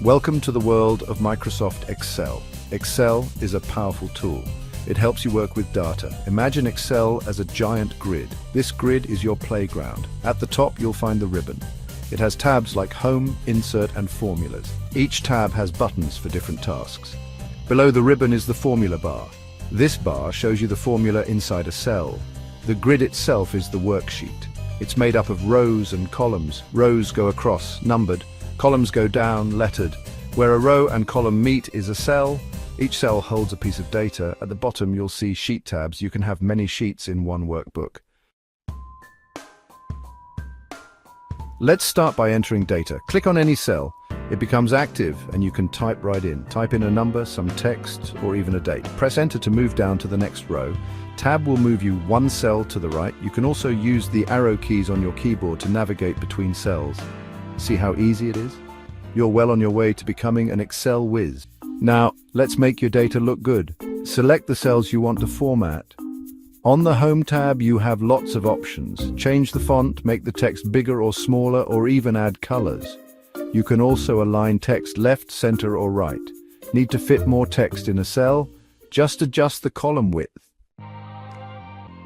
Welcome to the world of Microsoft Excel. Excel is a powerful tool. It helps you work with data. Imagine Excel as a giant grid. This grid is your playground. At the top, you'll find the ribbon. It has tabs like Home, Insert, and Formulas. Each tab has buttons for different tasks. Below the ribbon is the formula bar. This bar shows you the formula inside a cell. The grid itself is the worksheet. It's made up of rows and columns. Rows go across, numbered. Columns go down, lettered. Where a row and column meet is a cell. Each cell holds a piece of data. At the bottom, you'll see sheet tabs. You can have many sheets in one workbook. Let's start by entering data. Click on any cell. It becomes active and you can type right in. Type in a number, some text, or even a date. Press Enter to move down to the next row. Tab will move you one cell to the right. You can also use the arrow keys on your keyboard to navigate between cells. See how easy it is? You're well on your way to becoming an Excel whiz. Now, let's make your data look good. Select the cells you want to format. On the Home tab, you have lots of options. Change the font, make the text bigger or smaller, or even add colors. You can also align text left, center, or right. Need to fit more text in a cell? Just adjust the column width.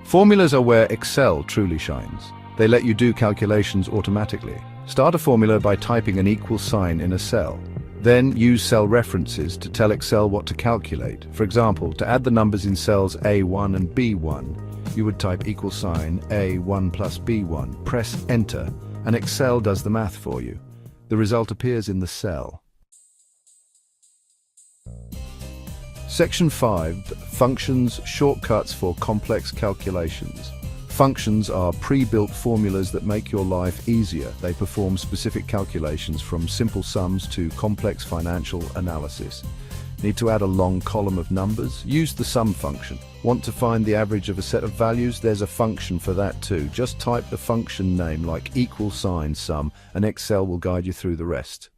Formulas are where Excel truly shines. They let you do calculations automatically. Start a formula by typing an equal sign in a cell. Then use cell references to tell Excel what to calculate. For example, to add the numbers in cells A1 and B1, you would type equal sign A1 plus B1. Press Enter, and Excel does the math for you. The result appears in the cell. Section 5. Functions, shortcuts for complex calculations. Functions are pre-built formulas that make your life easier. They perform specific calculations from simple sums to complex financial analysis. Need to add a long column of numbers? Use the sum function. Want to find the average of a set of values? There's a function for that too. Just type the function name like equal sign sum and Excel will guide you through the rest.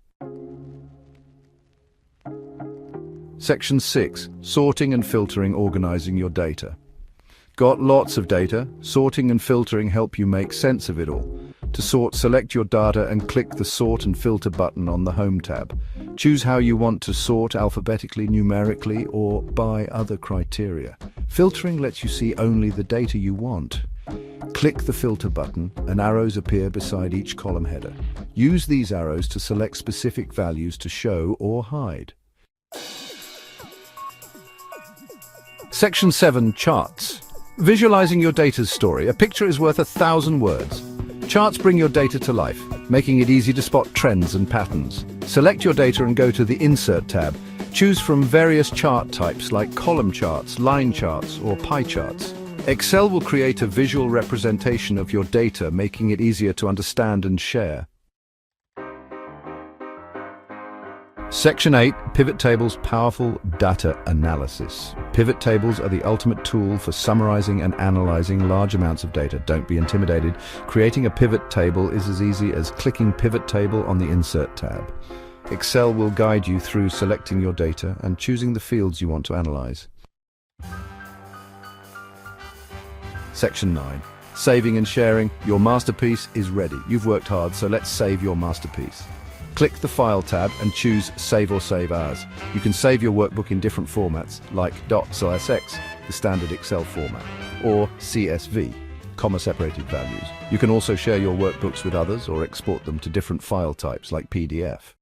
Section 6. Sorting and filtering, organizing your data. Got lots of data? Sorting and filtering help you make sense of it all. To sort, select your data and click the Sort and Filter button on the Home tab. Choose how you want to sort, alphabetically, numerically, or by other criteria. Filtering lets you see only the data you want. Click the Filter button and arrows appear beside each column header. Use these arrows to select specific values to show or hide. Section 7. Charts. Visualizing your data's story. A picture is worth 1,000 words. Charts bring your data to life, making it easy to spot trends and patterns. Select your data and go to the Insert tab. Choose from various chart types like column charts, line charts, or pie charts. Excel will create a visual representation of your data, making it easier to understand and share. Section 8. Pivot tables, powerful data analysis. Pivot tables are the ultimate tool for summarizing and analyzing large amounts of data. Don't be intimidated. Creating a pivot table is as easy as clicking Pivot Table on the Insert tab. Excel will guide you through selecting your data and choosing the fields you want to analyze. Section 9. Saving and sharing. Your masterpiece is ready. You've worked hard, so let's save your masterpiece. Click the File tab and choose Save or Save As. You can save your workbook in different formats like .csx, the standard Excel format, or CSV, comma-separated values. You can also share your workbooks with others or export them to different file types like PDF.